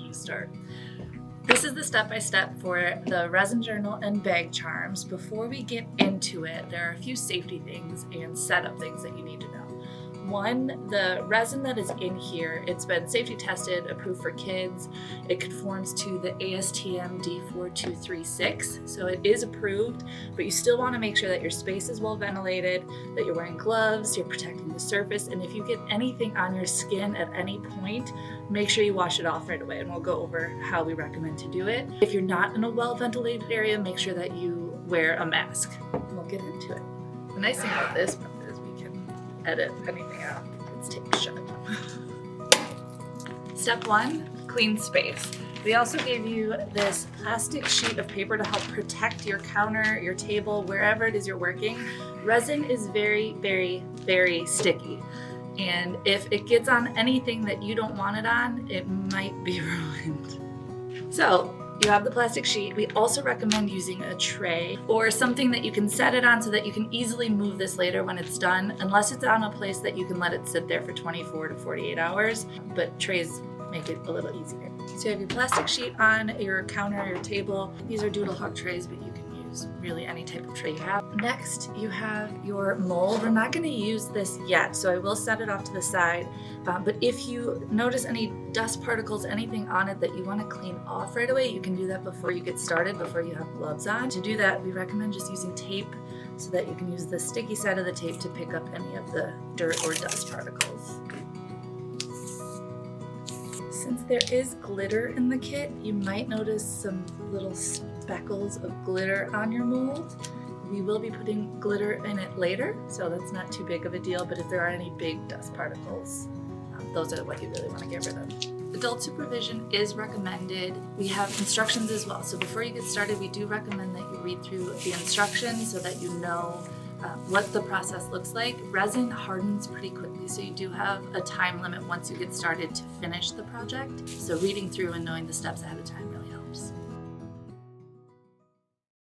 to start. This is the step-by-step for the resin journal and bag charms. Before we get into it, there are a few safety things and setup things that you need to know. One, the resin that is in here, it's been safety tested, approved for kids. It conforms to the ASTM D4236, so it is approved, but you still want to make sure that your space is well ventilated, that you're wearing gloves, you're protecting the surface, and if you get anything on your skin at any point, make sure you wash it off right away, and we'll go over how we recommend to do it. If you're not in a well ventilated area, make sure that you wear a mask. We'll get into it. The nice thing about this is we can edit anything out. It's taped shut. Step 1, clean space. We also gave you this plastic sheet of paper to help protect your counter, your table, wherever it is you're working. Resin is very, very, very sticky. And if it gets on anything that you don't want it on, it might be ruined. So you have the plastic sheet. We also recommend using a tray or something that you can set it on so that you can easily move this later when it's done, unless it's on a place that you can let it sit there for 24 to 48 hours, but trays make it a little easier. So you have your plastic sheet on your counter, your table. These are DOODLE HOG trays, but you can use really any type of tray you have. Next, you have your mold. We're not going to use this yet, so I will set it off to the side. But if you notice any dust particles, anything on it that you want to clean off right away, you can do that before you get started, before you have gloves on. To do that, we recommend just using tape so that you can use the sticky side of the tape to pick up any of the dirt or dust particles. Since there is glitter in the kit, you might notice some little speckles of glitter on your mold. We will be putting glitter in it later, so that's not too big of a deal, but if there are any big dust particles, those are what you really want to get rid of. Adult supervision is recommended. We have instructions as well, so before you get started, we do recommend that you read through the instructions so that you know what the process looks like. Resin hardens pretty quickly, so you do have a time limit once you get started to finish the project. So reading through and knowing the steps ahead of time really helps.